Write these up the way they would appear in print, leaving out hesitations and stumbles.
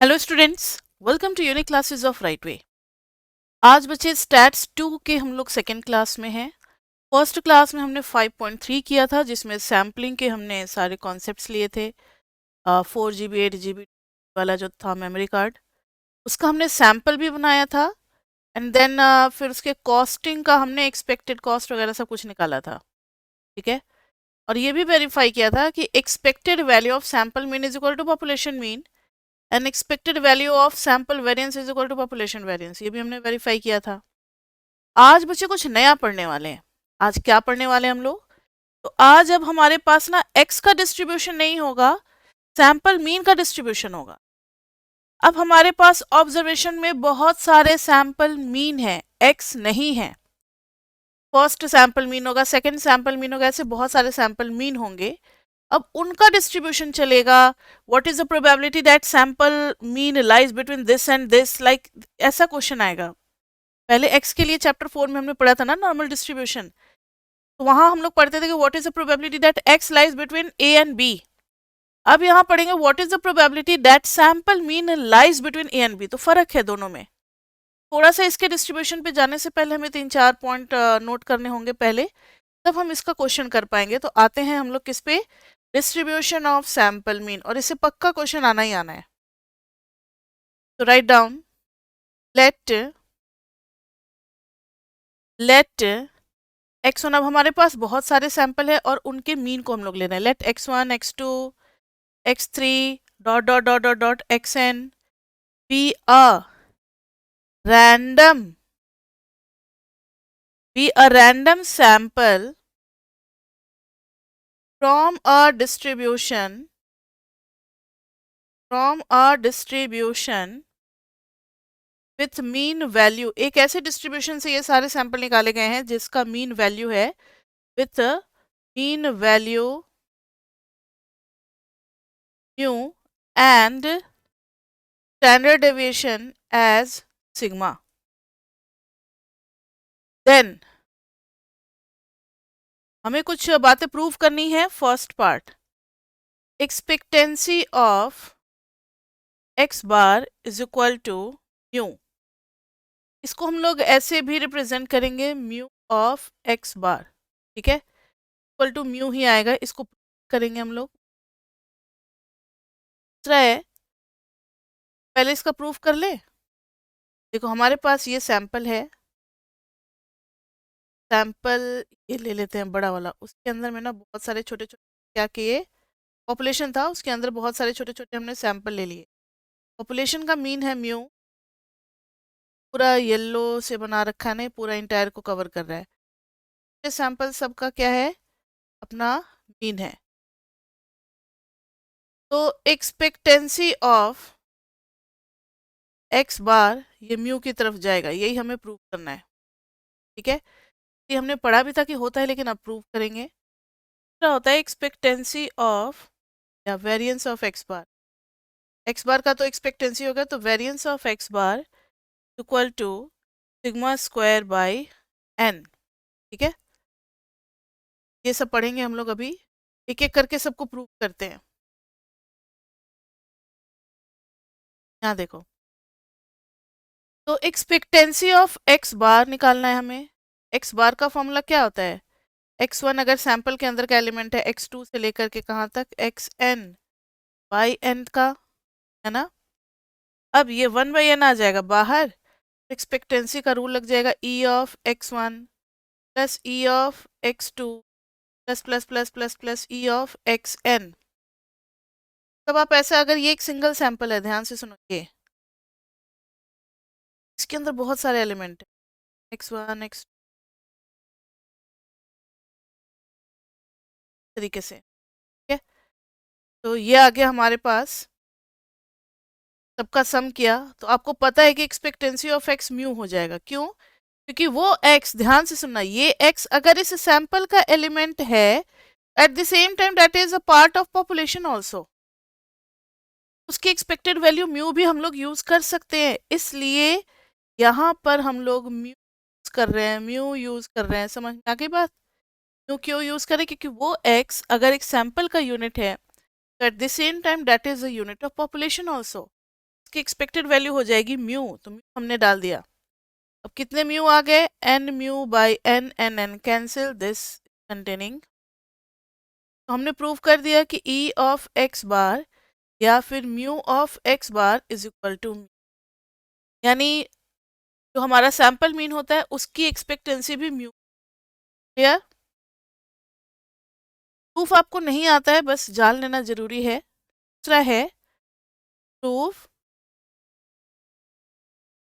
Hello students, welcome to unique classes of right way. आज बच्चे stats 2 के हम लोग सेकेंड क्लास में हैं। फर्स्ट क्लास में हमने 5.3 किया था, जिसमें सैम्पलिंग के हमने सारे कॉन्सेप्ट्स लिए थे। 4 GB 8 GB वाला जो था मेमोरी कार्ड, उसका हमने सैम्पल भी बनाया था। एंड देन फिर उसके कॉस्टिंग का हमने एक्सपेक्टेड कॉस्ट वगैरह सब कुछ निकाला था। ठीक है। और ये भी वेरीफाई किया था कि expected value of sample mean is equal to population mean and expected value of sample variance is equal to population variance, ये भी हमने वेरीफाई किया था। आज बच्चे कुछ नया पढ़ने वाले हैं। आज क्या पढ़ने वाले हैं हम लोग? तो आज अब हमारे पास ना एक्स का डिस्ट्रीब्यूशन नहीं होगा, सैंपल मीन का डिस्ट्रीब्यूशन होगा। अब हमारे पास ऑब्जर्वेशन में बहुत सारे सैंपल मीन है, एक्स नहीं है। फर्स्ट सैंपल मीन होगा, सेकंड सैंपल मीन होगा, ऐसे बहुत सारे सैंपल मीन होंगे। अब उनका डिस्ट्रीब्यूशन चलेगा। What is the probability that sample mean lies between this and this, like ऐसा क्वेश्चन आएगा। पहले एक्स के लिए चैप्टर 4 में हमने पढ़ा था ना नॉर्मल डिस्ट्रीब्यूशन, तो वहां हम लोग पढ़ते थे कि what is the probability that X lies between A and B. अब यहाँ पढ़ेंगे what is the probability that sample mean lies between A and B. तो फर्क है दोनों में। थोड़ा सा इसके डिस्ट्रीब्यूशन पे जाने से पहले हमें 3-4 पॉइंट नोट करने होंगे पहले, तब हम इसका क्वेश्चन कर पाएंगे। तो आते हैं हम लोग किस पे? डिस्ट्रीब्यूशन ऑफ सैंपल मीन, और इससे पक्का क्वेश्चन आना ही आना है। तो write down, late late x1। अब हमारे पास बहुत सारे सैंपल है और उनके मीन को हम लोग ले रहे हैं। Let x1 x2 x3 dot dot dot dot dot xn be a random sample from a distribution with mean value. एक ऐसे डिस्ट्रीब्यूशन से ये सारे सैंपल निकाले गए हैं जिसका मीन वैल्यू है with mean value mu and standard deviation as sigma. Then हमें कुछ बातें प्रूव करनी है। First part, expectancy of x bar is equal to mu. इसको हम लोग ऐसे भी रिप्रेजेंट करेंगे, म्यू ऑफ एक्स बार। ठीक है, इक्वल टू म्यू ही आएगा, इसको करेंगे हम लोग। दूसरा है, पहले इसका प्रूफ कर ले। देखो हमारे पास ये सैंपल है, सैंपल ये ले लेते हैं बड़ा वाला। उसके अंदर में ना बहुत सारे छोटे छोटे क्या किए, पॉपुलेशन था, उसके अंदर बहुत सारे छोटे छोटे हमने सैंपल ले लिए। पॉपुलेशन का मीन है म्यू, पूरा येलो से बना रखा है, नहीं पूरा इंटायर को कवर कर रहा है। ये सैंपल सबका क्या है, अपना मीन है। तो एक्सपेक्टेंसी ऑफ एक्स बार ये म्यू की तरफ जाएगा, यही हमें प्रूव करना है। ठीक है, ये हमने पढ़ा भी था कि होता है, लेकिन अब प्रूव करेंगे। क्या होता है एक्सपेक्टेंसी ऑफ या variance of x bar. X bar का तो एक्सपेक्टेंसी होगा, तो variance of x bar equal to sigma square by n. ठीक है, ये सब पढ़ेंगे हम लोग अभी, एक एक करके सबको प्रूव करते हैं। यहाँ देखो, तो एक्सपेक्टेंसी ऑफ एक्स बार निकालना है हमें। एक्स बार का फॉर्मूला क्या होता है, x1 अगर सैंपल के अंदर का एलिमेंट है, x2 से लेकर के कहाँ तक, xn बाई एन का, है ना। अब ये 1/n आ जाएगा बाहर, एक्सपेक्टेंसी का रूल लग जाएगा, e of x1 plus e of x2 plus plus plus plus plus e of xn। तब आप ऐसा, अगर ये एक सिंगल सैंपल है, ध्यान से सुनो, ये इसके अंदर बहुत सारे एलिमेंट है, x1 x तरीके से। ठीक है, तो ये आ गया हमारे पास, सबका सम किया तो आपको पता है कि एक्सपेक्टेंसी ऑफ एक्स म्यू हो जाएगा। क्यों? क्योंकि वो x, ध्यान से सुनना, ये x अगर इस सैंपल का एलिमेंट है, at the same time that is a part of population also, उसकी एक्सपेक्टेड वैल्यू म्यू भी हम लोग यूज कर सकते हैं। इसलिए यहाँ पर हम लोग म्यू यूज कर रहे हैं, म्यू यूज कर रहे हैं। समझ में आ गई बात? म्यू क्यों यूज करें? क्योंकि वो x अगर एक सैंपल का यूनिट है, तो at the same time that is a unit of population also. इसकी एक्सपेक्टेड वैल्यू हो जाएगी म्यू, तो म्यू हमने डाल दिया। अब कितने म्यू आ गए, N mu by N, N N cancel this containing. तो हमने प्रूव कर दिया कि ई ऑफ एक्स बार या फिर mu of x bar is equal to, यानी जो हमारा सैंपल मीन होता है उसकी एक्सपेक्टेंसी भी म्यू। क्लियर? प्रूफ आपको नहीं आता है, बस जान लेना जरूरी है। दूसरा है proof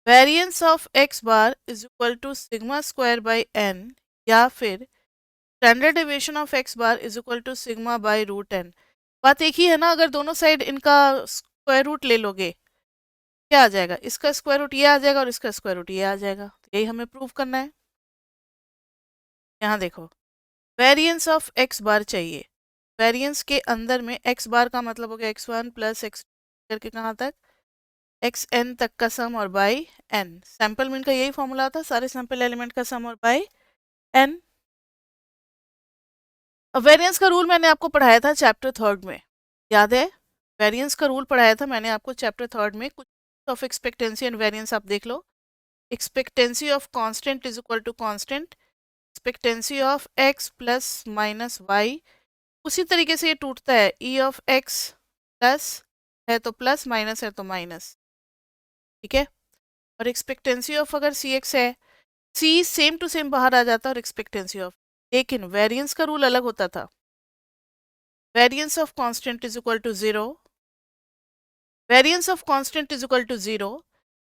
variance of x bar is equal to sigma square by N, या फिर standard deviation of x bar is equal to sigma by root N. बात एक ही है ना, अगर दोनों साइड इनका स्क्वायर रूट ले लोगे क्या आ जाएगा, इसका स्क्वायर रूट ये आ जाएगा और इसका स्क्वायर रूट ये आ जाएगा। तो यही हमें प्रूव करना है। यहाँ देखो, वेरिएंस ऑफ एक्स बार चाहिए, वेरिएंस के अंदर में एक्स बार का मतलब हो गया x1 प्लस x करके कहाँ तक, xn तक का सम और बाई n। सैंपल मीन का यही फॉर्मूला था, सारे सैंपल एलिमेंट का सम और बाई n। अब वेरिएंस का रूल मैंने आपको पढ़ाया था चैप्टर 3 में, याद है? वेरिएंस का रूल पढ़ाया था मैंने आपको चैप्टर 3 में। कुछ ऑफ एक्सपेक्टेंसी एंड वेरिएंस आप देख लो। Expectancy of constant is equal to constant, expectancy of x plus minus y, उसी तरीके से ये टूटता है, ई ऑफ x प्लस है तो प्लस, माइनस है तो माइनस। ठीक है? और एक्सपेक्टेंसी ऑफ अगर सी एक्स है, सी सेम टू सेम बाहर आ जाता है और एक्सपेक्टेंसी ऑफ, लेकिन वेरिएंस का रूल अलग होता था। Variance of constant is equal to 0, variance of constant is equal to 0,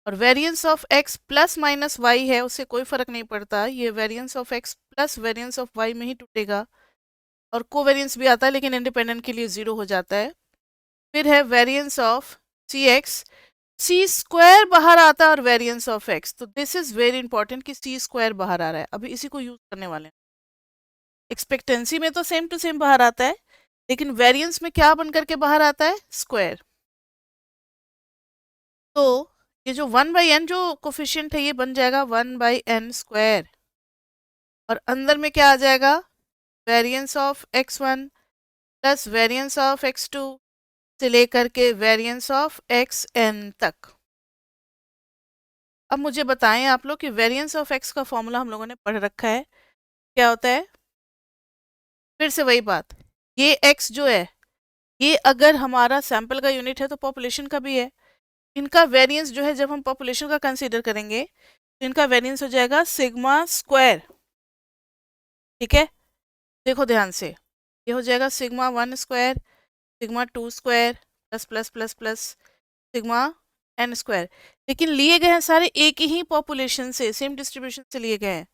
और variance of x plus minus Y है, उससे कोई फर्क नहीं पड़ता, ये variance of x plus variance of y में ही टूटेगा। और कोवेरिएंस भी आता है लेकिन इंडिपेंडेंट के लिए 0 हो जाता है। फिर है variance of C X, C square बाहर आता है और वेरिएंस ऑफ एक्स, तो दिस इज वेरी इंपॉर्टेंट कि सी स्क्वायर बाहर आ रहा है। अभी इसी को यूज करने वाले हैं। एक्सपेक्टेंसी में तो सेम टू सेम बाहर आता है, लेकिन वेरिएंस में क्या बन करके बाहर आता है, स्क्वायर। तो ये जो 1/n जो कोफिशिएंट है ये बन जाएगा 1/n स्क्वायर, और अंदर में क्या आ जाएगा, variance of x1 plus variance of x2 से लेकर के वेरिएंस ऑफ xn तक। अब मुझे बताएं आप लोग कि वेरिएंस ऑफ x का फॉर्मूला हम लोगों ने पढ़ रखा है, क्या होता है? फिर से वही बात, ये x जो है ये अगर हमारा सैंपल का यूनिट है तो पॉपुलेशन का भी है। इनका वेरिएंस जो है जब हम पॉपुलेशन का कंसीडर करेंगे तो इनका वेरिएंस हो जाएगा सिग्मा स्क्वायर। ठीक है? देखो ध्यान से, ये हो जाएगा sigma 1 square, sigma 2 square plus plus plus plus sigma n square, लेकिन लिए गए हैं सारे एक ही पॉपुलेशन से, सेम डिस्ट्रीब्यूशन से लिए गए हैं।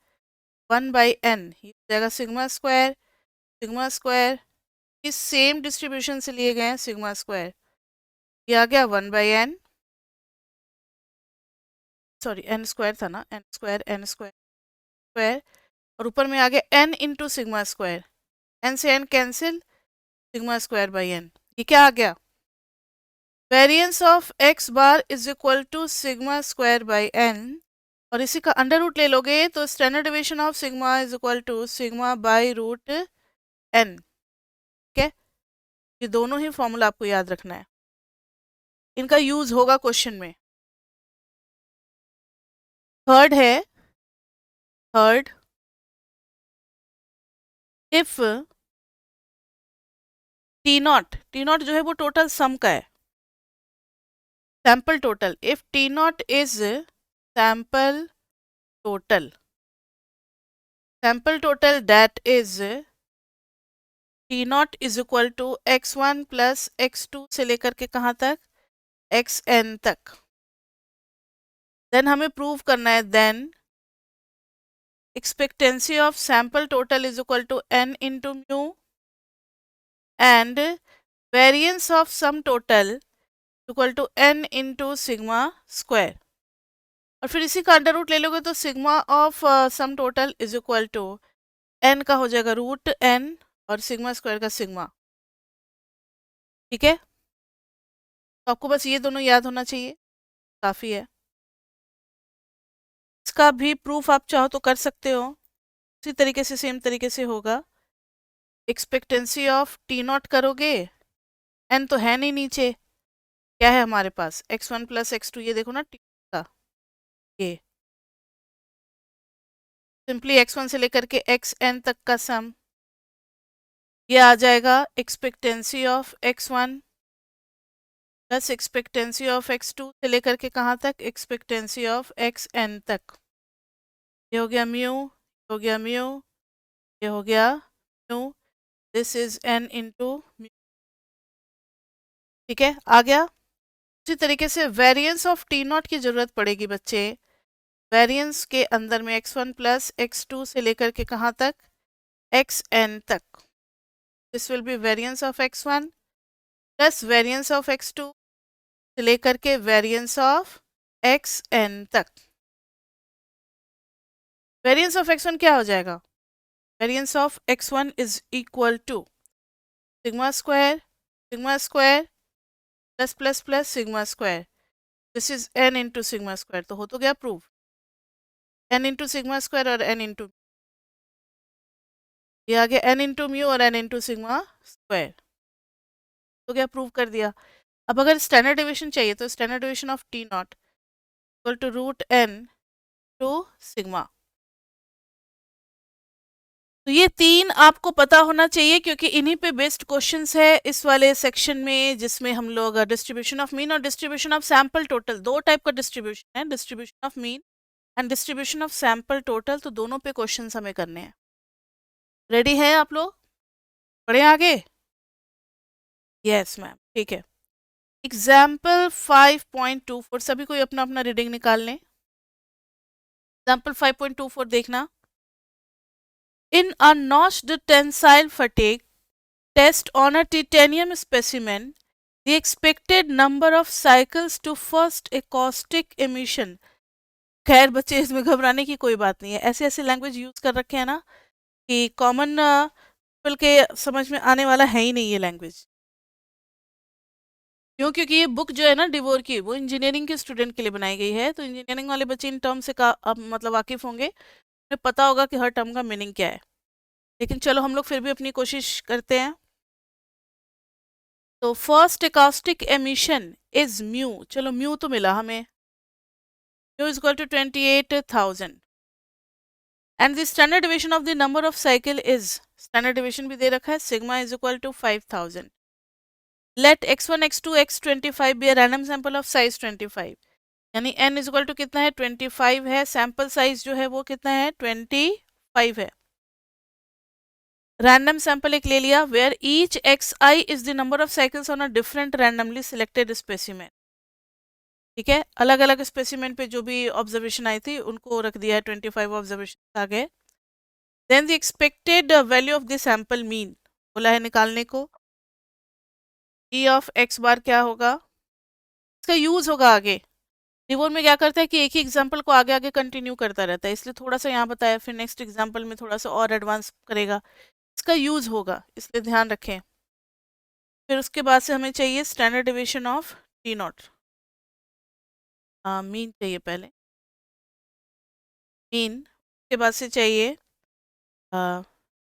1/n ये हो जाएगा सिग्मा स्क्वायर, सिग्मा स्क्वायर इस सेम डिस्ट्रीब्यूशन से लिए गए हैं सिग्मा स्क्वायर, ये आ गया 1/n, सॉरी n स्क्वायर था ना, n स्क्वायर स्क्वायर, और ऊपर में आ गया n into sigma square, n से n cancel, sigma square by n। ये क्या आ गया, variance of x bar is equal to sigma square by n, और इसी का अंडर रूट ले लोगे तो standard deviation of sigma is equal to sigma by root n। ठीक है? ये दोनों ही फॉर्मूला आपको याद रखना है, इनका यूज होगा क्वेश्चन में। थर्ड है, थर्ड, इफ टी नॉट जो है वो टोटल सम का है, sample total, if T naught is sample total, sample total that is T naught is equal to x1 plus x2 से लेकर के कहाँ तक, xn तक, देन हमें प्रूव करना है, then expectancy of sample total is equal to n into mu, and variance of sum total equal to n into sigma square, और फिर इसी का अंडर रूट ले लोगे तो sigma of sum total is equal to n का हो जाएगा रूट n और सिग्मा स्क्वायर का सिग्मा। ठीक है? तो आपको बस ये दोनों याद होना चाहिए, काफ़ी है। इसका भी प्रूफ आप चाहो तो कर सकते हो, इसी तरीके से सेम तरीके से होगा। एक्सपेक्टेंसी ऑफ टी नॉट करोगे, n तो है नहीं नीचे, क्या है हमारे पास x1 प्लस x2, ये देखो ना टी का, ये सिंपली x1 से लेकर के xn तक का सम, ये आ जाएगा expectancy of x1 plus expectancy of x2 से लेकर के कहाँ तक, एक्सपेक्टेंसी ऑफ xn तक। ये हो गया म्यू, हो गया म्यू, ये हो गया mu, this is n into mu. ठीक है, आ गया। उसी तरीके से वेरिएंस ऑफ टी नॉट की जरूरत पड़ेगी बच्चे, वेरिएंस के अंदर में x1 प्लस x2 से लेकर के कहाँ तक, xn तक। This will be variance of x1 plus variance of x2 से लेकर के वेरिएंस ऑफ xn तक। वेरिएंस ऑफ x1 क्या हो जाएगा, variance of x1 is equal to sigma square plus plus plus sigma square, this is n into sigma square. तो हो तो गया prove, n into sigma square और n इंटू, ये आ गया n इंटू म्यू और n इंटू सिग्मा स्क्वायर, तो क्या प्रूव कर दिया। अब अगर स्टैंडर्ड डेविएशन चाहिए तो standard deviation of T naught equal to root n to sigma. तो ये तीन आपको पता होना चाहिए क्योंकि इन्हीं पे बेस्ड क्वेश्चंस है इस वाले सेक्शन में, जिसमें हम लोग डिस्ट्रीब्यूशन ऑफ मीन और डिस्ट्रीब्यूशन ऑफ सैंपल टोटल, दो टाइप का डिस्ट्रीब्यूशन है, distribution of mean and distribution of sample total, तो दोनों पे क्वेश्चंस हमें करने हैं। रेडी है आप लोग, पढ़े आगे। यस मैम, ठीक है। एग्जाम्पल 5.24, सभी कोई अपना अपना रीडिंग निकाल लें। एग्जाम्पल 5.24 देखना। In a notched tensile fatigue test on a titanium specimen, the expected number of cycles to first acoustic emission। खैर बच्चे इसमें घबराने की कोई बात नहीं है, ऐसे ऐसे लैंग्वेज यूज कर रखे हैं ना कि कॉमन पीपल के समझ में आने वाला है ही नहीं ये लैंग्वेज। क्यों, क्योंकि ये बुक जो है ना डिवोर की, वो इंजीनियरिंग के स्टूडेंट के लिए बनाई गई है, तो इंजीनियरिंग वाले बच्चे इन टर्म से का अब मतलब वाकिफ होंगे, उन्हें पता होगा कि हर टर्म का मीनिंग क्या है। लेकिन चलो हम लोग फिर भी अपनी कोशिश करते हैं। तो first acoustic emission is mu, चलो म्यू तो मिला हमें, mu is equal to 28,000 and the standard deviation of the number of cycle is, standard deviation भी दे रखा है, sigma is equal to 5000। Let x1 x2 x25 be a random sample of size 25, यानी n is equal to कितना है 25 है, sample size जो है वो कितना है 25 है। रैंडम सैंपल एक ले लिया, where each xi is the number of cycles on a different randomly selected specimen. ठीक है, अलग अलग स्पेसिमेन पे जो भी ऑब्जर्वेशन आई थी उनको रख दिया है, 25 ऑब्जर्वेशन आ गए। Then the expected value of the sample mean बोला है निकालने को, ई ऑफ एक्स बार क्या होगा, इसका यूज होगा आगे। डिवोर में क्या करता है कि एक ही एग्जाम्पल को आगे आगे कंटिन्यू करता रहता है, इसलिए थोड़ा सा यहाँ बताया, फिर नेक्स्ट एग्जाम्पल में थोड़ा सा और एडवांस करेगा, इसका यूज होगा, इसलिए ध्यान रखें। फिर उसके बाद से हमें चाहिए standard deviation of T not, mean चाहिए पहले, मीन के बाद से चाहिए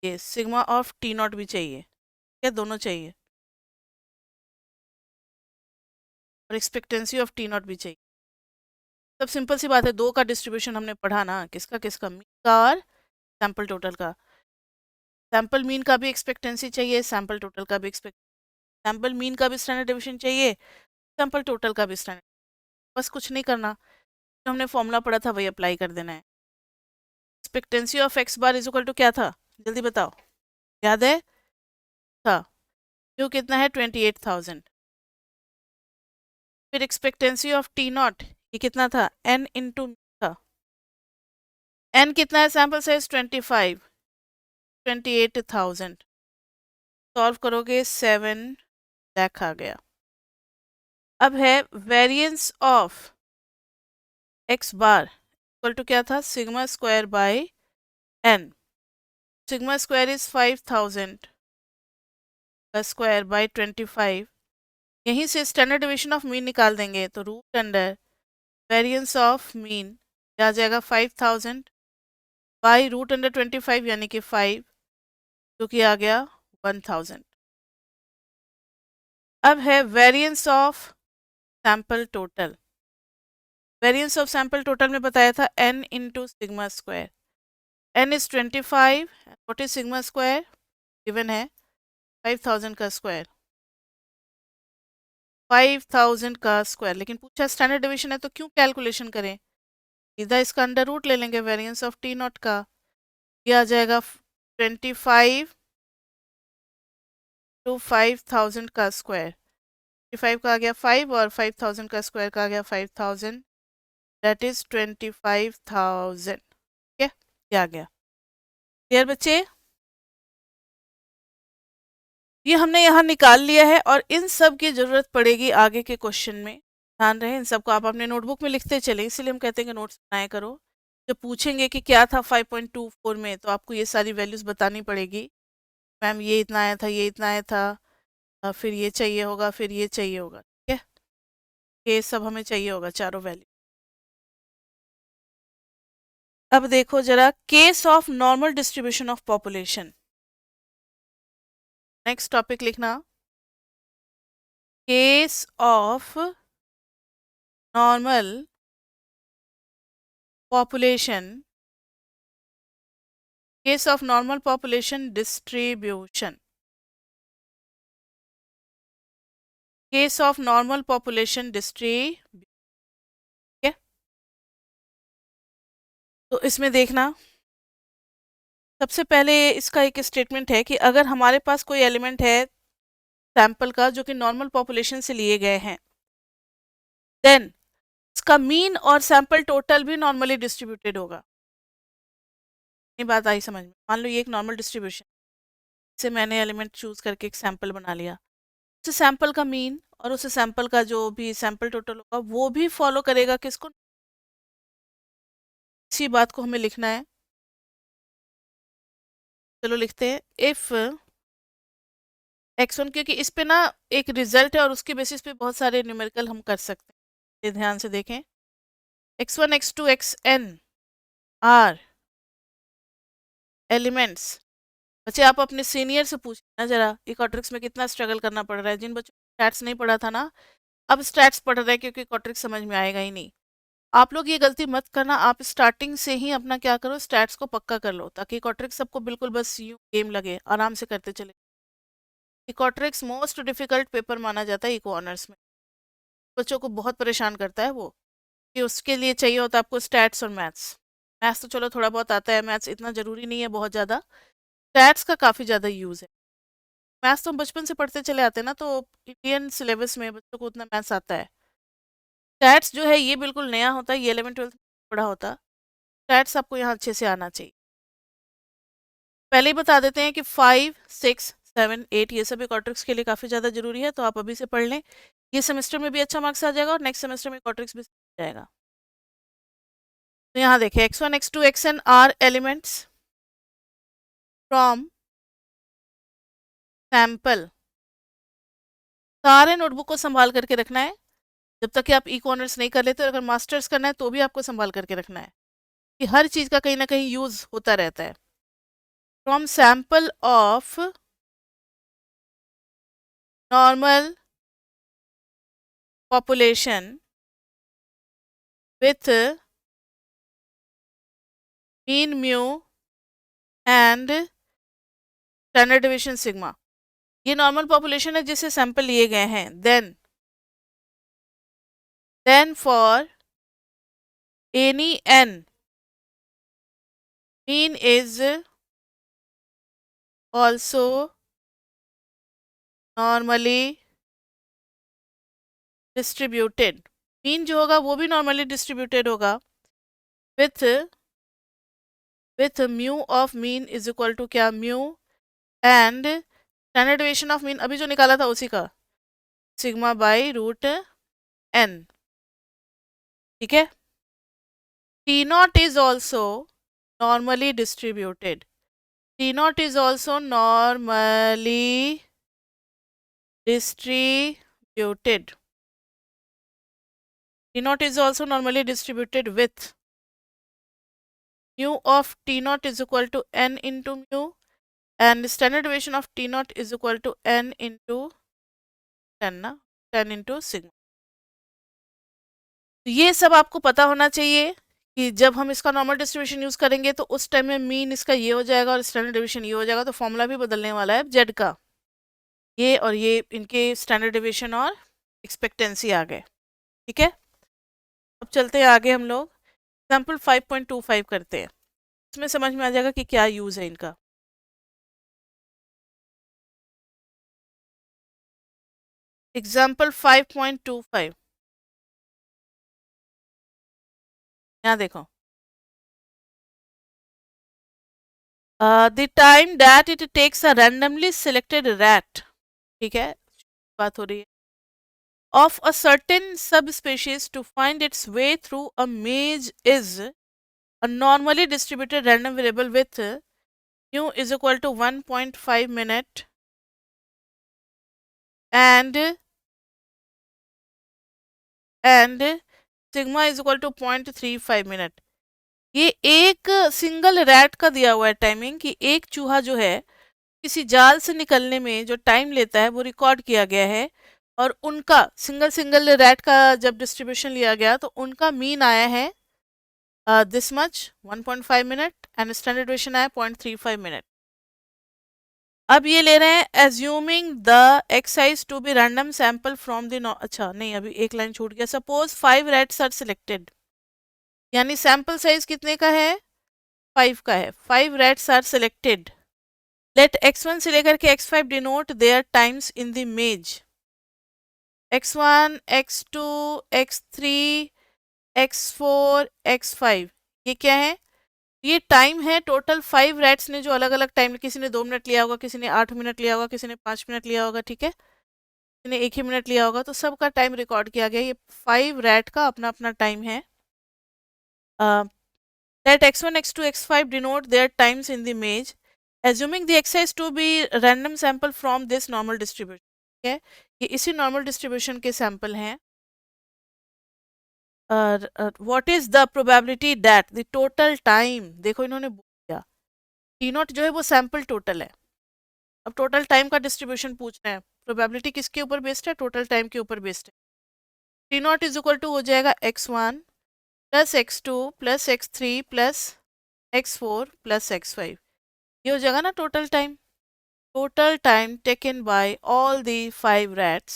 ये सिग्मा ऑफ टी नॉट भी चाहिए, क्या दोनों चाहिए, और एक्सपेक्टेंसी ऑफ टी नॉट भी चाहिए। सब सिंपल सी बात है, दो का डिस्ट्रीब्यूशन हमने पढ़ा ना, किसका किसका, मीन का और सैंपल टोटल का। सैंपल मीन का भी एक्सपेक्टेंसी चाहिए, सैंपल टोटल का भी सैंपल मीन का भी स्टैंडर्ड डेविएशन चाहिए, सैंपल टोटल का भी स्टैंडर्ड, बस कुछ नहीं करना, जो हमने फॉर्मूला पढ़ा था वही अप्लाई कर देना है। Expectancy of x bar is equal to क्या था, जल्दी बताओ, याद है था, जो कितना है 28,000। फिर एक्सपेक्टेंसी ऑफ टी नॉट ये कितना था, n इंटू था, n कितना है, सैंपल साइज 25, 28,000, सॉल्व करोगे 7 लाख आ गया। अब है variance of x bar equal to क्या था, sigma square by n, sigma square is 5000 square by 25, यहीं से स्टैंडर्ड डेविएशन ऑफ मीन निकाल देंगे, तो root under variance of mean आ जाएगा 5000 बाई रूट अंडर 25 यानी कि 5, जो कि आ गया 1000। अब है variance of sample total. Variance of sample total में बताया था n into sigma square. n is 25, what is sigma square, given है 5000 का स्क्वायर, 5000 का स्क्वायर। लेकिन पूछा स्टैंडर्ड डिवीजन है तो क्यों कैलकुलेशन करें, सीधा इसका अंडर रूट ले लेंगे वेरिएंस ऑफ टी नॉट का। ये आ जाएगा 25 टू 5000 का स्क्वायर। 25 का आ गया 5 और 5000 का स्क्वायर का आ गया 5000, दैट इज 25,000। ठीक है, ये आ गया। क्लियर बच्चे, ये हमने यहाँ निकाल लिया है और इन सब की जरूरत पड़ेगी आगे के क्वेश्चन में। ध्यान रहे इन सबको आप अपने नोटबुक में लिखते चले, इसीलिए हम कहते हैं कि नोट्स बनाया करो। जब पूछेंगे कि क्या था 5.24 में तो आपको ये सारी वैल्यूज बतानी पड़ेगी। मैम ये इतना आया था, ये इतना आया था, फिर ये चाहिए होगा, फिर ये चाहिए होगा। ठीक है, ये सब हमें चाहिए होगा चारों वैल्यू। अब देखो जरा, case of normal distribution of population, next topic लिखना, case of normal population, case of normal population distribution, case of normal population distribution. तो इसमें देखना, सबसे पहले इसका एक स्टेटमेंट है कि अगर हमारे पास कोई एलिमेंट है सैंपल का जो कि नॉर्मल पॉपुलेशन से लिए गए हैं, देन इसका मीन और सैंपल टोटल भी नॉर्मली डिस्ट्रीब्यूटेड होगा। ये बात आई समझ में। मान लो ये एक नॉर्मल डिस्ट्रीब्यूशन से मैंने एलिमेंट चूज करके एक सैंपल बना लिया, उस सैंपल का मीन और उस सैंपल का जो भी सैंपल टोटल होगा वो भी फॉलो करेगा किसको, इसी बात को हमें लिखना है। चलो लिखते हैं, इफ x1, क्योंकि इस पे ना एक रिजल्ट है और उसके बेसिस पे बहुत सारे न्यूमेरिकल हम कर सकते हैं, ये ध्यान से देखें। x1 x2 xn are elements. बच्चे आप अपने सीनियर से पूछना जरा इकोट्रिक्स में कितना स्ट्रगल करना पड़ रहा है। जिन बच्चों को स्टैट्स नहीं पढ़ा था ना, अब स्टैट्स पढ़ रहे हैं क्योंकि इकोट्रिक्स समझ में आएगा ही नहीं। आप लोग ये गलती मत करना, आप स्टार्टिंग से ही अपना क्या करो, स्टैट्स को पक्का कर लो ताकि इकोट्रिक्स सबको बिल्कुल बस यूं गेम लगे, आराम से करते चले। इकोट्रिक्स मोस्ट डिफिकल्ट पेपर माना जाता है इको ऑनर्स में, बच्चों को बहुत परेशान करता है वो, कि उसके लिए चाहिए होता है आपको स्टैट्स और मैथ्स। मैथ्स तो चलो थोड़ा बहुत आता है, मैथ्स इतना ज़रूरी नहीं है बहुत ज़्यादा, स्टैट्स का काफ़ी ज़्यादा यूज़ है। मैथ्स तो हम बचपन से पढ़ते चले आते हैं ना, तो इंडियन सिलेबस में बच्चों को उतना मैथ्स आता है। स्टैट्स जो है ये बिल्कुल नया होता है, ये 11th-12th में पढ़ा होता। स्टैट्स आपको यहाँ अच्छे से आना चाहिए। पहले ही बता देते हैं कि 5, 6, 7, 8 ये सब इकोट्रिक्स के लिए काफ़ी ज़्यादा ज़रूरी है, तो आप अभी से पढ़ लें। ये सेमेस्टर में भी अच्छा मार्क्स आ जाएगा और नेक्स्ट सेमेस्टर में इकोट्रिक्स भी जाएगा। तो यहाँ देखें, x1 x2 xn are elements from sample. सारे नोटबुक को संभाल करके रखना है जब तक कि आप इको ऑनर्स नहीं कर लेते, और अगर मास्टर्स करना है तो भी आपको संभाल करके रखना है कि हर चीज़ का कहीं ना कहीं यूज होता रहता है। From sample of normal population with mean mu and standard deviation sigma. ये नॉर्मल पॉपुलेशन है जिससे सैंपल लिए गए हैं। Then for any n mean is also normally distributed। Mean जो होगा वो भी नॉर्मली डिस्ट्रीब्यूटेड होगा with mu of mean is equal to क्या, mu and standard deviation of mean अभी जो निकाला था उसी का सिग्मा बाई रूट n। ठीक है, T naught is also normally distributed, T naught is also normally distributed, T naught is also normally distributed with mu of T naught is equal to n into mu and standard deviation of T naught is equal to n into 10 into sigma। तो ये सब आपको पता होना चाहिए कि जब हम इसका नॉर्मल डिस्ट्रीब्यूशन यूज करेंगे तो उस टाइम में मीन इसका ये हो जाएगा और स्टैंडर्ड डिविएशन ये हो जाएगा, तो फॉर्मूला भी बदलने वाला है जेड का। ये और ये इनके स्टैंडर्ड डिविएशन और एक्सपेक्टेंसी आ गए। ठीक है, अब चलते हैं आगे हम लोग एग्जाम्पल 5.25 करते हैं, इसमें समझ में आ जाएगा कि क्या यूज है इनका। एग्जाम्पल 5.25, यहाँ देखो, the time that it takes a randomly selected rat, ठीक है, बात हो रही है, of a certain subspecies to find its way through a maze is a normally distributed random variable with mu is equal to 1.5 minute and sigma is equal to 0.35 minute. ये एक single rat का दिया हुआ है timing कि एक चूहा जो है किसी जाल से निकलने में जो टाइम लेता है वो रिकॉर्ड किया गया है, और उनका सिंगल सिंगल रैट का जब डिस्ट्रीब्यूशन लिया गया तो उनका मीन आया है this much 1.5 minute and standard deviation आया 0.35 मिनट। अब ये ले रहे हैं assuming the exercise to be random sample from the, अच्छा नहीं अभी एक लाइन छूट गया, सपोज 5 रैट्स आर सिलेक्टेड, यानी सैंपल साइज कितने का है, 5 का है, 5 rats are selected, late x1 से लेकर के x5 denote their times in the maze, x1 x2 x3 x4 x5, ये क्या है, ये टाइम है टोटल 5 रैट्स ने जो अलग अलग टाइम, किसी ने 2 मिनट लिया होगा, किसी ने 8 मिनट लिया होगा, किसी ने 5 मिनट लिया होगा, ठीक है, किसी ने 1 ही मिनट लिया होगा, तो सबका टाइम रिकॉर्ड किया गया। ये 5 रैट का अपना अपना टाइम है। Let x1 x2 x5 denote their times in the maze, assuming the exercise to be random sample from this normal distribution, ठीक है, ये इसी नॉर्मल डिस्ट्रीब्यूशन के सैंपल हैं। What is the probability that the total time, देखो इन्होंने बोला T not जो है वो सैंपल टोटल है, अब टोटल टाइम का डिस्ट्रीब्यूशन पूछ रहे हैं, प्रोबेबिलिटी किसके ऊपर बेस्ड है, टोटल टाइम के ऊपर बेस्ड है। T naught is equal to हो जाएगा x1 plus x2 plus x3 plus x4 plus x5, ये हो जाएगा ना total time. Total time taken by all the 5 rats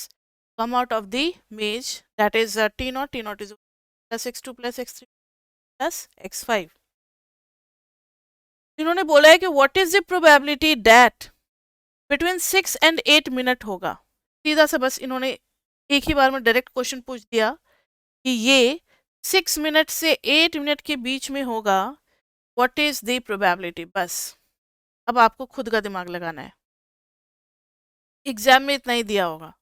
come out of the maze, that is t naught, t naught is plus x2 plus x3 plus x5। इन्होंने बोला है कि what is the probability that between 6 and 8 minute होगा, सीधा सा बस इन्होंने एक ही बार में डायरेक्ट क्वेश्चन पूछ दिया कि ये 6 मिनट से 8 मिनट के बीच में होगा, what is the probability, बस अब आपको खुद का दिमाग लगाना है, एग्जाम में इतना ही दिया होगा।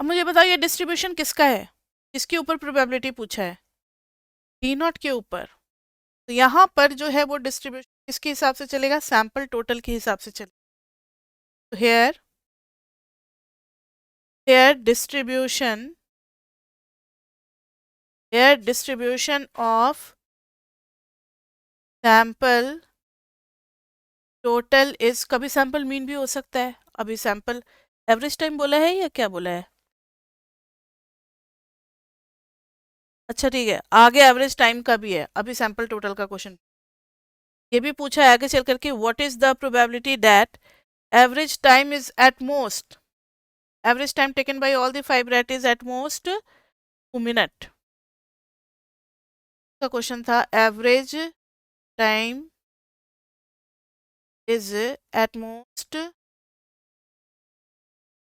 अब मुझे बताओ ये डिस्ट्रीब्यूशन किसका है, किसके ऊपर प्रोबेबिलिटी पूछा है, टी नॉट के ऊपर, तो यहाँ पर जो है वो डिस्ट्रीब्यूशन किसके हिसाब से चलेगा, सैंपल टोटल के हिसाब से चलेगा। तो here distribution of sample total is, कभी सैंपल मीन भी हो सकता है, अभी सैंपल एवरेज टाइम बोला है या क्या बोला है, अच्छा ठीक है, आगे एवरेज टाइम का भी है, अभी सैंपल टोटल का क्वेश्चन ये भी पूछा है आगे चल करके, what is the probability that average time is at most, average time taken by all the 5 rat is at most 2 minute का क्वेश्चन था, average time is at most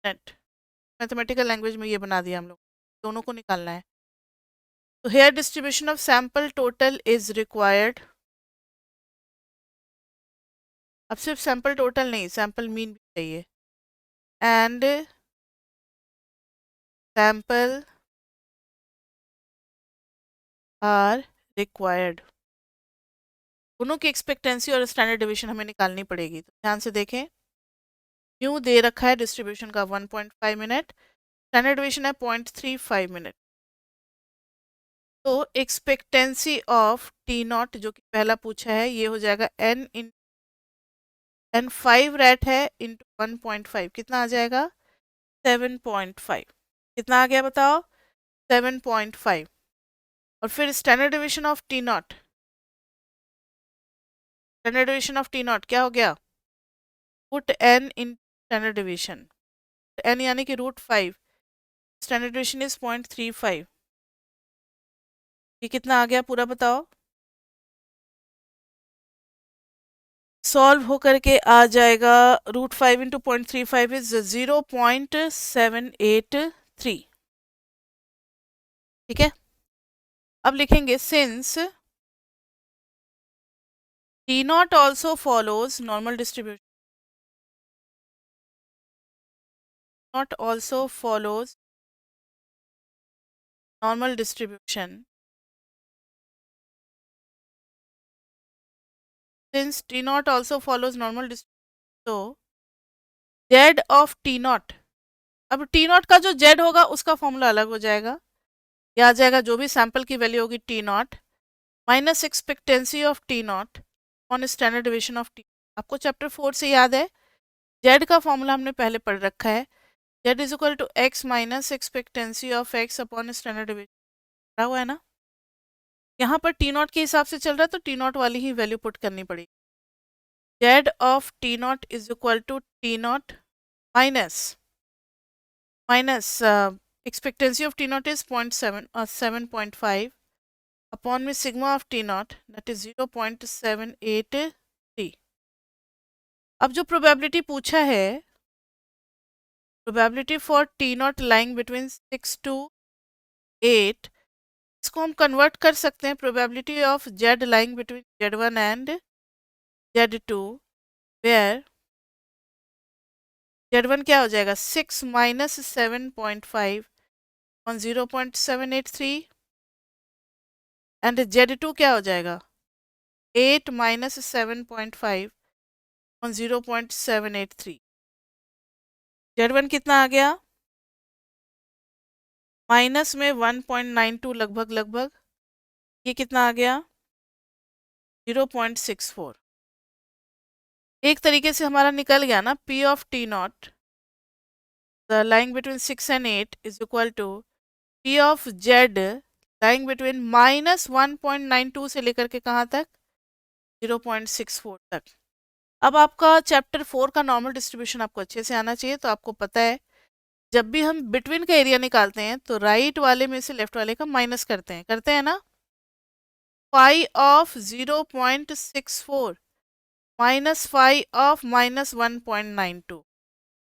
minute, mathematical language में ये बना दिया हम लोग, दोनों को निकालना है। तो here distribution of sample total is required, अब सिर्फ सैंपल टोटल नहीं, सैंपल मीन भी चाहिए, एंड सैंपल आर रिक्वायर्ड, दोनों की एक्सपेक्टेंसी और स्टैंडर्ड डिवीजन हमें निकालनी पड़ेगी। तो ध्यान से देखें, न्यू दे रखा है डिस्ट्रीब्यूशन का 1.5 मिनट, स्टैंडर्ड डिवीजन है 0.35 मिनट, तो एक्सपेक्टेंसी ऑफ टी नॉट जो कि पहला पूछा है ये हो जाएगा एन 5 रैट है इंटू 1.5, कितना आ जाएगा 7.5, कितना आ गया बताओ 7.5 और फिर standard division of T not, standard division of T not क्या हो गया, put n in standard division, n यानी कि √5, स्टैंडर्ड डिवीजन इज 0.35, ये कितना आ गया पूरा बताओ, सॉल्व होकर के आ जाएगा √5 इंटू 0.35 इज 0.783, ठीक है। अब लिखेंगे since T not also follows normal distribution, not also follows normal distribution, since T not also follows normal distribution, तो जेड ऑफ टी नॉट, अब टी नॉट का जो जेड होगा उसका फॉर्मूला अलग हो जाएगा, यह आ जाएगा जो भी सैंपल की वैल्यू होगी T naught minus expectancy of T not on standard division of T. आपको चैप्टर 4 से याद है जेड का फॉर्मूला हमने पहले पढ़ रखा है, Z is equal to X minus expectancy of X upon standard division, पढ़ा हुआ है ना। यहाँ पर टी नॉट के हिसाब से चल रहा है तो टी नॉट वाली ही वैल्यू पुट करनी पड़ेगी, z of T naught is equal to t naught minus expectancy of T naught is 7.5 upon में sigma of T naught that is 0.783। अब जो प्रोबेबिलिटी पूछा है, probability for t naught lying between 6 to 8, इसको हम convert कर सकते हैं probability of z lying between Z1 and Z2, where Z1 क्या हो जाएगा 6 माइनस 7.5 ऑन 0.783 एंड Z2 क्या हो जाएगा 8 माइनस 7.5 ऑन 0.783, Z1 कितना आ गया माइनस में 1.92 लगभग, ये कितना आ गया 0.64, एक तरीके से हमारा निकल गया ना P of T not the lying between 6 and 8 is equal to P of Z lying between minus 1.92 से लेकर के कहाँ तक 0.64 तक। अब आपका चैप्टर 4 का नॉर्मल डिस्ट्रीब्यूशन आपको अच्छे से आना चाहिए, तो आपको पता है जब भी हम बिटवीन का एरिया निकालते हैं तो राइट वाले में से लेफ्ट वाले का माइनस करते हैं ना, phi of 0.64 minus phi of minus 1.92,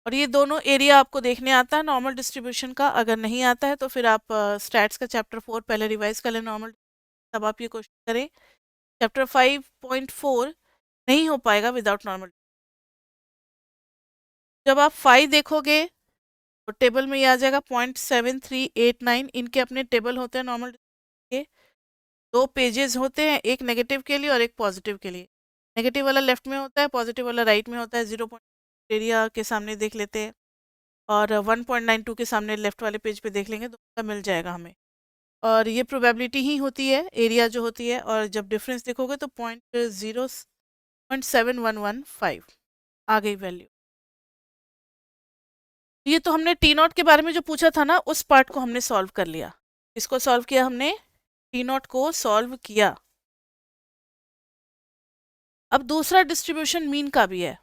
और ये दोनों एरिया आपको देखने आता है नॉर्मल डिस्ट्रीब्यूशन का, अगर नहीं आता है तो फिर आप स्टैट्स का चैप्टर 4 पहले रिवाइज कर लें नॉर्मल, तब आप ये क्वेश्चन करें। चैप्टर 5.4 नहीं हो पाएगा विदाउट नॉर्मल। जब आप 5 देखोगे तो टेबल में ये आ जाएगा 0.7389, इनके अपने टेबल होते हैं नॉर्मल के, दो पेजेस होते हैं, एक नेगेटिव के लिए और एक पॉजिटिव के लिए, नेगेटिव वाला लेफ्ट में होता है, पॉजिटिव वाला राइट में होता है, 0 एरिया के सामने देख लेते हैं और 1.92 के सामने लेफ्ट वाले पेज पे देख लेंगे तो पता मिल जाएगा हमें, और ये प्रोबेबिलिटी ही होती है एरिया जो होती है, और जब डिफरेंस देखोगे तो 0.7115 आ गई वैल्यू। ये तो हमने टी नॉट के बारे में जो पूछा था ना उस पार्ट को हमने सॉल्व कर लिया, इसको सॉल्व किया हमने, टी नॉट को सॉल्व किया। अब दूसरा डिस्ट्रीब्यूशन मीन का भी है,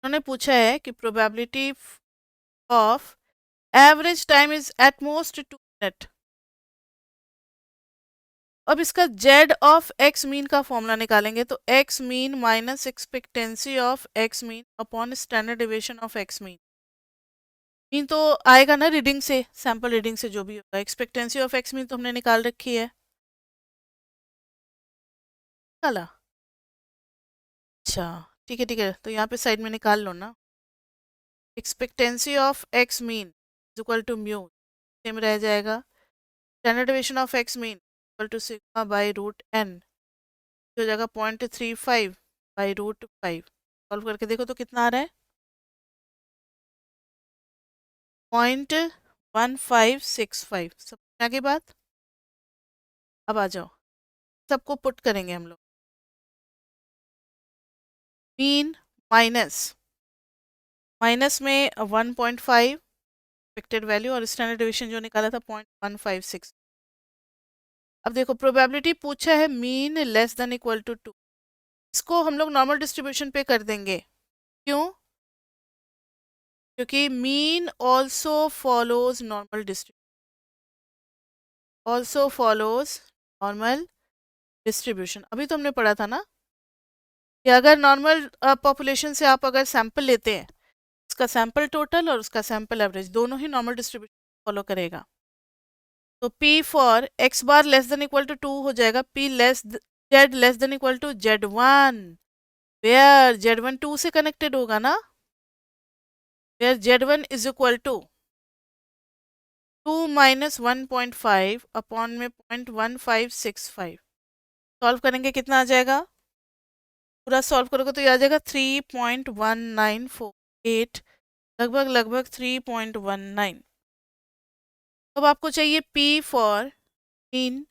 उन्होंने पूछा है कि probability of average time is at most 2 minute. अब इसका जेड ऑफ एक्स मीन का फॉर्मूला निकालेंगे तो x mean minus expectancy of X mean upon standard deviation of X mean, mean तो आएगा ना रीडिंग से, सैंपल रीडिंग से जो भी होगा, एक्सपेक्टेंसी ऑफ एक्स मीन तो हमने निकाल रखी है, निकाला, अच्छा ठीक है तो यहाँ पे साइड में निकाल लो ना, expectancy of X mean is equal to mu, same रह जाएगा, standard deviation of X mean equal to sigma by √n, हो जाएगा 0.35 बाई √5, सॉल्व करके देखो तो कितना आ रहा है 0.1565, सब आगे बात। अब आ जाओ सबको पुट करेंगे हम लोग, मीन माइनस में 1.5 एक्सपेक्टेड वैल्यू और स्टैंडर्ड डिवीजन जो निकाला था 0.156। अब देखो प्रोबेबिलिटी पूछा है mean less than equal to 2, इसको हम लोग नॉर्मल डिस्ट्रीब्यूशन पे कर देंगे। क्यों? क्योंकि mean also follows normal distribution, also follows normal distribution. अभी तो हमने पढ़ा था ना कि अगर नॉर्मल पॉपुलेशन से आप अगर सैंपल लेते हैं, उसका सैंपल टोटल और उसका सैंपल एवरेज दोनों ही नॉर्मल डिस्ट्रीब्यूशन फॉलो करेगा। तो P for x bar less than equal to 2 हो जाएगा P Z less than equal to Z1, where Z1 2 से कनेक्टेड होगा ना, where Z1 is equal to 2 minus 1.5 upon में 0.1565। सॉल्व करेंगे कितना आ जाएगा, पूरा सॉल्व करोगे तो ये आ जाएगा 3.1948, लगभग 3.19। अब आपको चाहिए P for mean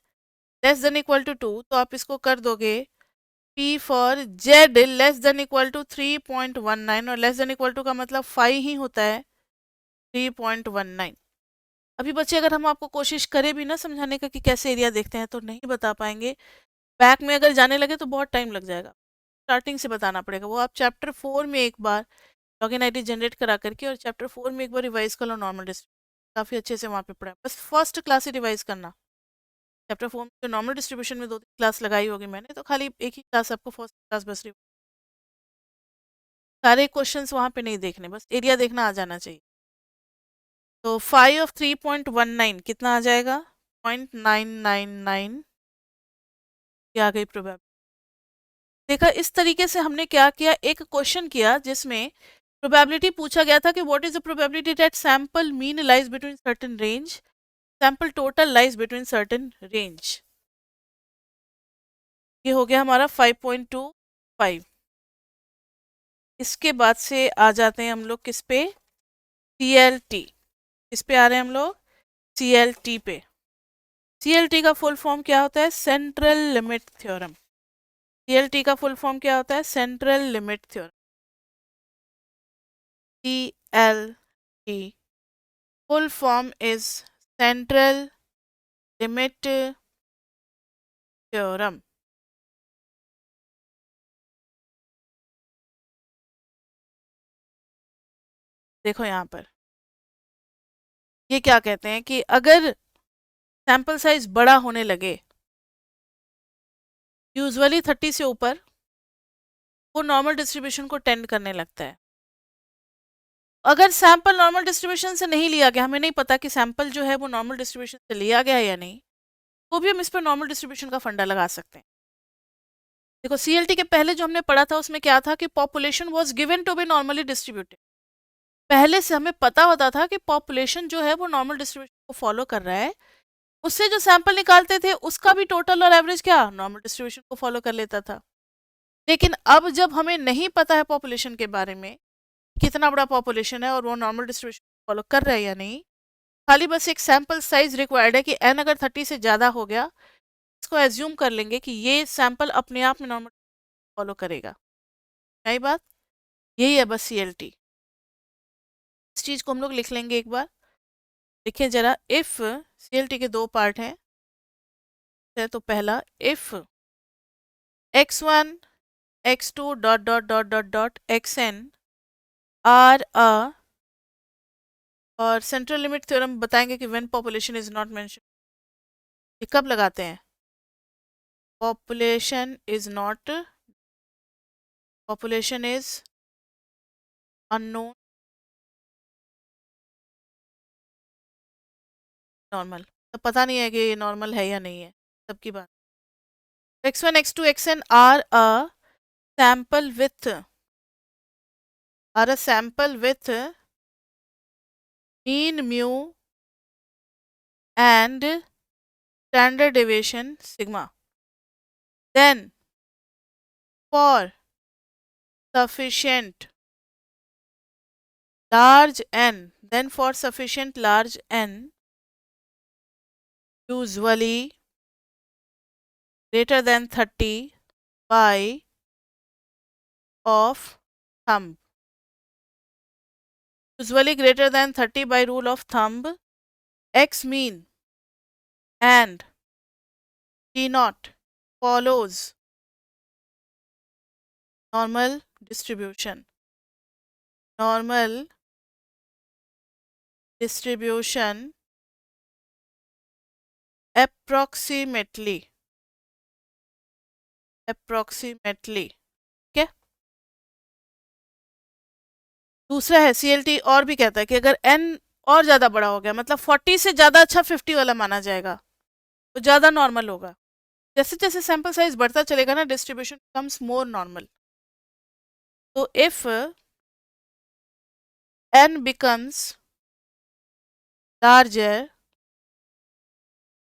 less than equal to 2, तो आप इसको कर दोगे P for Z less than equal to 3.19, और लेस देन इक्वल टू का मतलब 5 ही होता है, 3.19। अभी बच्चे अगर हम आपको कोशिश करें भी ना समझाने का कि कैसे एरिया देखते हैं तो नहीं बता पाएंगे। बैक में अगर जाने लगे तो बहुत टाइम लग जाएगा, स्टार्टिंग से बताना पड़ेगा। वो आप चैप्टर 4 में एक बार लॉगिन आईडी जनरेट करा करके और चैप्टर 4 में एक बार रिवाइज कर लो नॉर्मल डिस्ट्रीब्यूशन, काफ़ी अच्छे से वहाँ पे पढ़ा है। बस फर्स्ट क्लास ही रिवाइज करना। चैप्टर 4 में जो नॉर्मल डिस्ट्रीब्यूशन में 2-3 क्लास लगाई होगी मैंने, तो खाली एक ही क्लास आपको फर्स्ट क्लास बस सारे क्वेश्चंस वहाँ पे नहीं देखने, बस एरिया देखना आ जाना चाहिए। तो 5 ऑफ 3.19 कितना आ जाएगा, 0.999 आ गई प्रोबेबिलिटी। देखा, इस तरीके से हमने क्या किया, एक क्वेश्चन किया जिसमें प्रोबेबिलिटी पूछा गया था कि what is the probability that sample mean lies between certain range, sample total lies between certain range. ये हो गया हमारा 5.25। इसके बाद से आ जाते हैं हम लोग किस पे, CLT। किस पे आ रहे हैं हम लोग, CLT पे। CLT का फुल फॉर्म क्या होता है, सेंट्रल लिमिट थ्योरम। CLT का फुल फॉर्म क्या होता है, central limit theorem. CLT full form is central limit theorem। देखो यहाँ पर ये क्या कहते हैं कि अगर सैंपल साइज बड़ा होने लगे, यूजुअली 30 से ऊपर, वो नॉर्मल डिस्ट्रीब्यूशन को टेंड करने लगता है। अगर सैंपल नॉर्मल डिस्ट्रीब्यूशन से नहीं लिया गया, हमें नहीं पता कि सैंपल जो है वो नॉर्मल डिस्ट्रीब्यूशन से लिया गया है या नहीं, तो भी हम इस पर नॉर्मल डिस्ट्रीब्यूशन का फंडा लगा सकते हैं। देखो CLT के पहले जो हमने पढ़ा था उसमें क्या था कि population was given to be normally distributed. पहले से हमें पता होता था कि पॉपुलेशन जो है वो नॉर्मल डिस्ट्रीब्यूशन को फॉलो कर रहा है, उससे जो सैंपल निकालते थे उसका भी टोटल और एवरेज क्या नॉर्मल डिस्ट्रीब्यूशन को फॉलो कर लेता था। लेकिन अब जब हमें नहीं पता है पॉपुलेशन के बारे में, कितना बड़ा पॉपुलेशन है और वो नॉर्मल डिस्ट्रीब्यूशन फॉलो कर रहा है या नहीं, खाली बस एक सैंपल साइज रिक्वायर्ड है कि n अगर 30 से ज़्यादा हो गया, इसको एज्यूम कर लेंगे कि ये सैंपल अपने आप में नॉर्मल फॉलो करेगा। सही बात, यही है बस CLT। इस चीज़ को हम लोग लिख लेंगे एक बार, देखिए जरा। इफ CLT के दो पार्ट हैं, तो पहला if x1 x2 dot dot dot dot dot xn are a, और सेंट्रल लिमिट थ्योरम बताएंगे कि when population is not mention. ये कब लगाते हैं, population is not, population is unknown normal, तो पता नहीं है कि ये नॉर्मल है या नहीं है, सबकी बात। x1 x2 xn are a sample with, are a sample with mean mu and standard deviation sigma, then for sufficient large n, then for sufficient large n, usually greater than 30 by of thumb, usually greater than 30 by rule of thumb, x mean and t naught follows normal distribution. Normal distribution approximately. ठीक है। दूसरा है CLT और भी कहता है कि अगर n और ज्यादा बड़ा हो गया, मतलब 40 से ज्यादा अच्छा 50 वाला माना जाएगा, तो ज्यादा नॉर्मल होगा। जैसे जैसे सैंपल साइज बढ़ता चलेगा ना, डिस्ट्रीब्यूशन बिकम्स मोर नॉर्मल। तो if n becomes larger,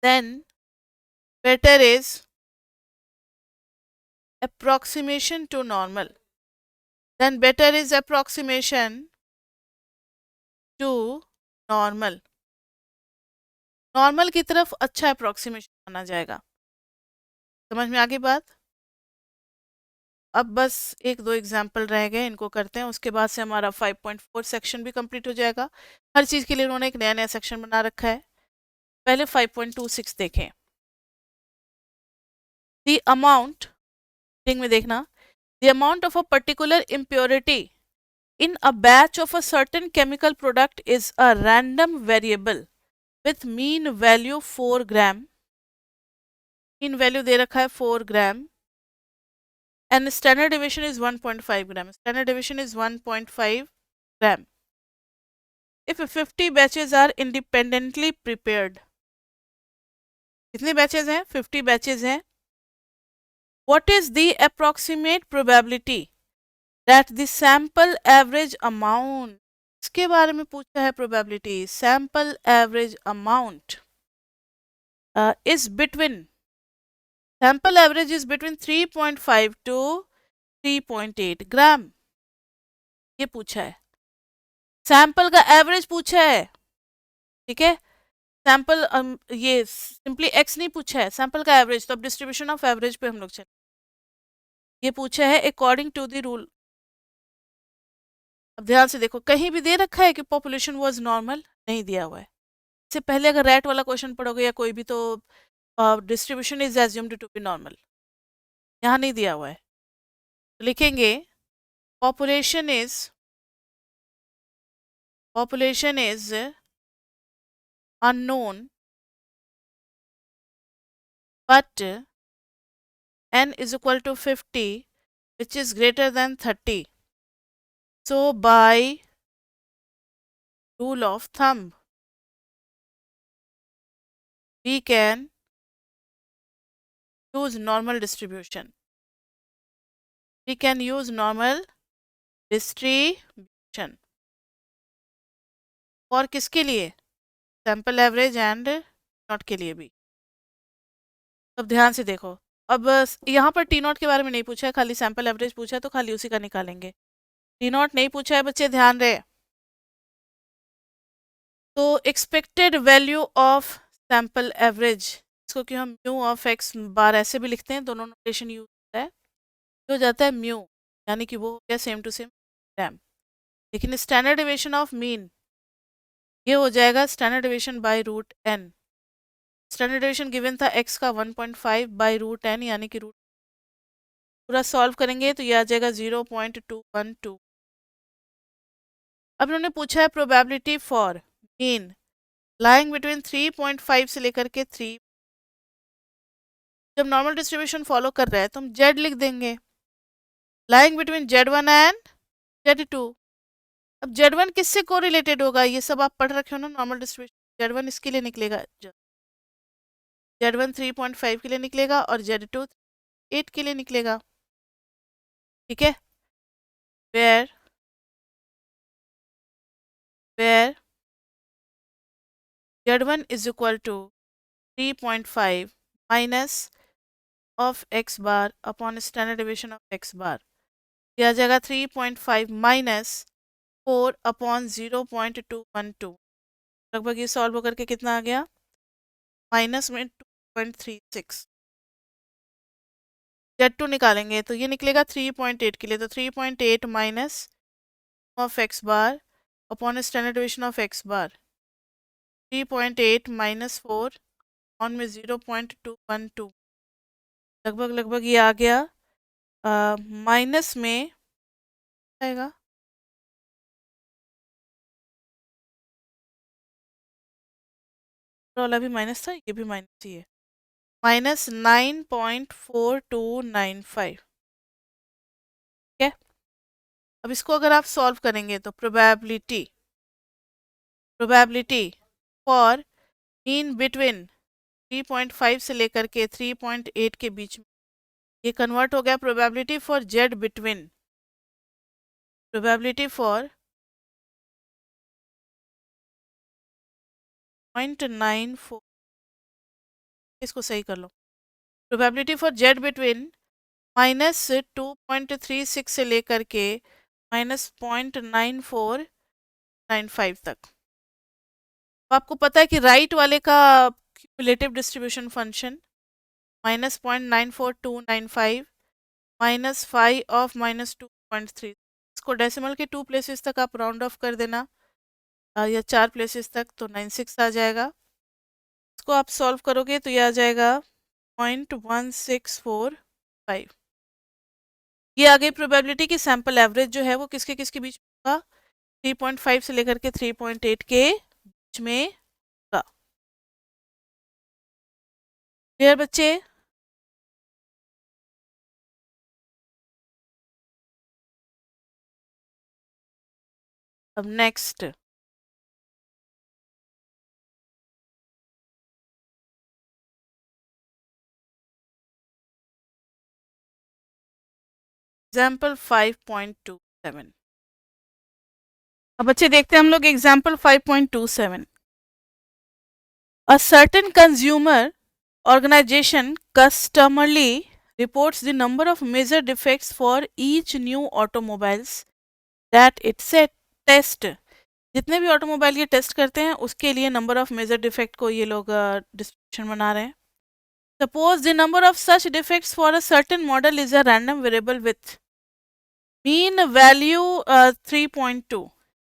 then better is approximation to normal. Then better is approximation to normal. Normal की तरफ अच्छा अप्रोक्सीमेशन माना जाएगा। समझ में आ गई बात? अब बस एक दो एग्जाम्पल रह गए, इनको करते हैं, उसके बाद से हमारा 5.4 सेक्शन भी कंप्लीट हो जाएगा। हर चीज़ के लिए उन्होंने एक नया नया सेक्शन बना रखा है। पहले 5.26 देखें। द अमाउंट, में देखना, the amount of a particular impurity in a batch of a certain chemical product is a random variable with mean value 4 gram. mean value दे रखा है 4 gram and standard deviation is 1.5 gram. Standard deviation is 1.5 gram. If 50 batches are independently prepared, कितने batches हैं? 50 batches हैं. What is the approximate probability that the sample average amount, इसके बारे में पूछा है probability, sample average amount is between, sample average is between 3.5 to 3.8 ग्राम, ये पूछा है। सैंपल का एवरेज पूछा है, ठीक है। सैंपल ये सिंपली एक्स नहीं पूछा है, सैंपल का एवरेज, तो अब डिस्ट्रीब्यूशन ऑफ एवरेज पे हम लोग चले। ये पूछा है अकॉर्डिंग टू द रूल। अब ध्यान से देखो, कहीं भी दे रखा है कि पॉपुलेशन वाज नॉर्मल? नहीं दिया हुआ है। इससे पहले अगर रैट वाला क्वेश्चन पढ़ोगे या कोई भी, तो distribution is assumed to be normal, यहाँ नहीं दिया हुआ है। तो लिखेंगे population is unknown but n is equal to 50 which is greater than 30. So by rule of thumb we can use normal distribution. We can use normal distribution. और किसके लिए? सैंपल एवरेज एंड नॉट के लिए भी। अब ध्यान से देखो, अब यहाँ पर टी नॉट के बारे में नहीं पूछा है, खाली सैंपल एवरेज पूछा है, तो खाली उसी का निकालेंगे। टी नॉट नहीं पूछा है बच्चे, ध्यान रहे। तो expected value of sample average, इसको कि हम म्यू ऑफ एक्स बार ऐसे भी लिखते हैं, दोनों नोटेशन यूज होता है। हो जाता है म्यू, यानी कि वो हो गया सेम टू सेम ग्राम। लेकिन स्टैंडर्ड डेविएशन ऑफ मीन, ये हो जाएगा standard deviation by root N. Standard deviation given था x का 1.5 बाय रूट एन, यानी कि रूट, पूरा सॉल्व करेंगे तो ये आ जाएगा 0.212। अब उन्होंने पूछा है probability for mean lying between 3.5 से लेकर के 3। जब नॉर्मल डिस्ट्रीब्यूशन फॉलो कर रहा है तो हम z लिख देंगे, lying between z1 and z2। अब z1 किससे कोरिलेटेड होगा? ये सब आप पढ़ रखे हो ना, नॉर्मल डिस्ट्रीब्यूशन। z1 इसके लिए निकलेगा, z1 3.5 के लिए निकलेगा और z2 8 के लिए निकलेगा, ठीक है। Where z1 is equal to 3.5 minus of x bar upon standard deviation of x bar, यह आ जाएगा 3.5 माइनस 4 अपॉन 0.212। लगभग ये सॉल्व होकर के कितना आ गया? माइनस में 2.36। z2 निकालेंगे तो ये निकलेगा 3.8 के लिए, तो 3.8 minus of x bar upon standard division of x bar 3.8 minus 4 on में 0.212 लगभग लगभग ये आ गया माइनस में आएगा वाला भी माइनस था, ये भी माइनस ही है, माइनस 9.4295। ठीक है, अब इसको अगर आप सॉल्व करेंगे तो प्रोबेबिलिटी फॉर मीन बिटवीन 3.5 से लेकर के 3.8 के बीच में ये कन्वर्ट हो गया probability for z between probability for 0.94, इसको सही कर लो, probability for z between minus 2.36 से लेकर के माइनस 0.9495 तक। तो आपको पता है कि राइट वाले का cumulative distribution function minus 0.94295 minus 5 of minus 2.3, इसको डेसिमल के 2 प्लेसेस तक आप राउंड ऑफ कर देना या 4 प्लेसेस तक, तो 96 आ जाएगा। इसको आप सॉल्व करोगे तो ये आ जाएगा 0.1645। ये आ गई प्रोबेबिलिटी की सैंपल एवरेज जो है वो किसके किसके बीच में होगा, 3.5 से लेकर के 3.8 के बीच में होगा। क्लियर बच्चे? अब नेक्स्ट एग्जाम्पल 5.27। अब बच्चे देखते हैं हम लोग example 5.27। A certain consumer organization customarily reports the number of major defects for each new automobiles that it test। जितने भी ऑटोमोबाइल ये टेस्ट करते हैं उसके लिए नंबर ऑफ मेजर डिफेक्ट को ये लोग डिस्क्रिप्शन बना रहे हैं। Suppose the number of such defects for a certain model is a random variable with mean value 3.2,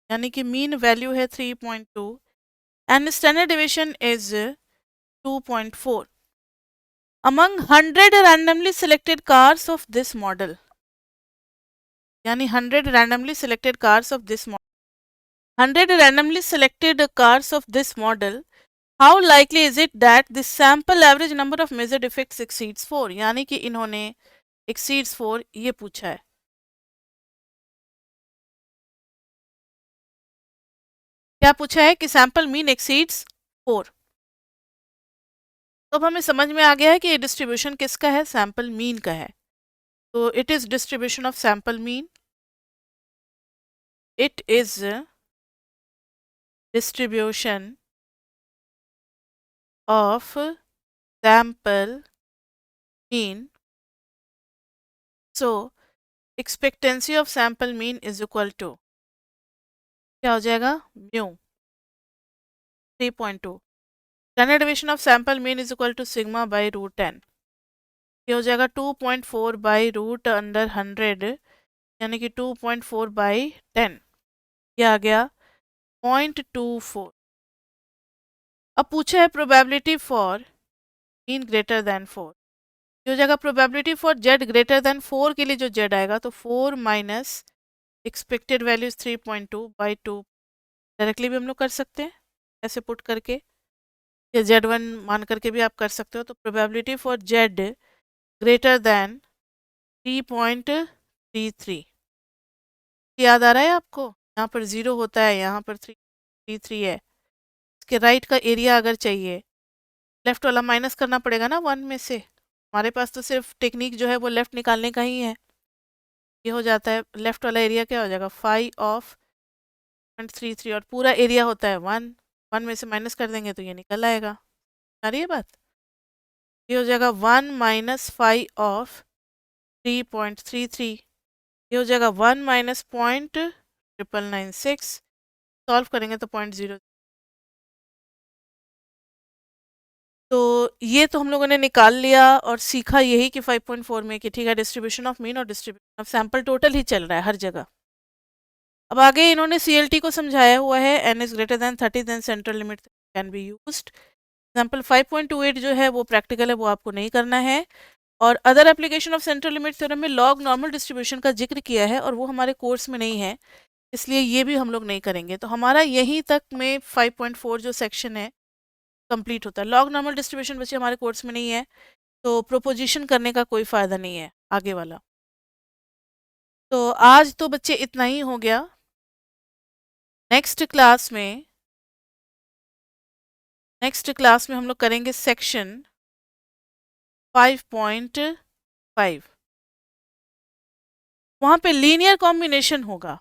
यानी कि मीन वैल्यू है 3.2 and standard division is 2.4 among 100 randomly selected cars of this model, यानी 100 randomly selected cars of this model, 100 randomly selected cars of this model, how likely is it that the sample average number of major defects exceeds 4, यानी कि इन्होंने exceeds 4 ये पूछा है। क्या पूछा है कि सैंपल मीन एक्सीड्स 4। तो अब हमें समझ में आ गया है कि ये डिस्ट्रीब्यूशन किसका है, सैंपल मीन का है। तो it is distribution of sample mean, it is distribution of sample mean. So expectancy of sample mean is equal to क्या हो जाएगा, mu 3.2। Standard division of sample mean is equal to sigma by root 10, ये हो जाएगा 2.4 by root under 100, यानी कि 2.4 by 10, ये आ गया 0.24। अब पूछा है probability for mean greater than 4, जो जगह probability for Z greater than 4 के लिए जो जेड आएगा तो 4 minus expected values 3.2 by 2 directly भी हम लोग कर सकते हैं ऐसे पुट करके, या Z1 मान करके भी आप कर सकते हो। तो probability for Z greater than 3.33, याद आ रहा है आपको, यहाँ पर 0 होता है, यहाँ पर 3.33 है। इसके राइट का एरिया अगर चाहिए, लेफ्ट वाला माइनस करना पड़ेगा ना 1 में से, हमारे पास तो सिर्फ टेक्निक जो है वो लेफ्ट निकालने का ही है। ये हो जाता है लेफ्ट वाला एरिया क्या हो जाएगा 5 ऑफ 0.33 और पूरा एरिया होता है 1 में से माइनस कर देंगे तो ये निकल आएगा। आ रही है बात? ये हो जाएगा 1 माइनस 5 ऑफ 3.33, ये हो जाएगा 1 माइनस 0.996, सॉल्व करेंगे तो 0.0। तो ये तो हम लोगों ने निकाल लिया और सीखा यही कि 5.4 में कि ठीक है डिस्ट्रीब्यूशन ऑफ मीन और डिस्ट्रीब्यूशन ऑफ सैंपल टोटल ही चल रहा है हर जगह। अब आगे इन्होंने CLT को समझाया हुआ है, n is greater than 30 then central limit can be used. Example 5.28 जो है वो प्रैक्टिकल है, वो आपको नहीं करना है। और other application of central limit theorem में लॉग नॉर्मल डिस्ट्रीब्यूशन का जिक्र किया है और वो हमारे कोर्स में नहीं है, इसलिए ये भी हम लोग नहीं करेंगे। तो हमारा यहीं तक में 5.4 जो सेक्शन है कंप्लीट होता है। लॉग नॉर्मल डिस्ट्रीब्यूशन बच्चे हमारे कोर्स में नहीं है, तो प्रोपोजिशन करने का कोई फ़ायदा नहीं है आगे वाला। तो आज तो बच्चे इतना ही हो गया। नेक्स्ट क्लास में हम लोग करेंगे सेक्शन 5.5। वहाँ पे लीनियर कॉम्बिनेशन होगा।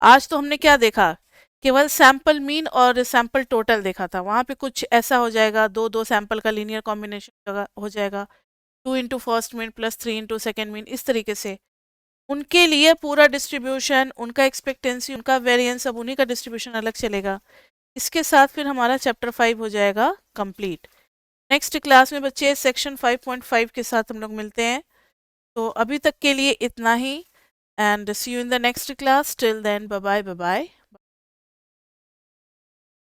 आज तो हमने क्या देखा, केवल सैंपल मीन और सैंपल टोटल देखा था। वहाँ पे कुछ ऐसा हो जाएगा, दो सैंपल का लीनियर कॉम्बिनेशन हो जाएगा, 2 into first mean plus 3 into second mean, इस तरीके से। उनके लिए पूरा डिस्ट्रीब्यूशन, उनका एक्सपेक्टेंसी, उनका वेरिएंस, सब उन्हीं का डिस्ट्रीब्यूशन अलग चलेगा। इसके साथ फिर हमारा चैप्टर 5 हो जाएगा कंप्लीट। नेक्स्ट क्लास में बच्चे सेक्शन 5.5 के साथ हम लोग मिलते हैं। तो अभी तक के लिए इतना ही, and see you in the next class. Till then, bye bye bye bye.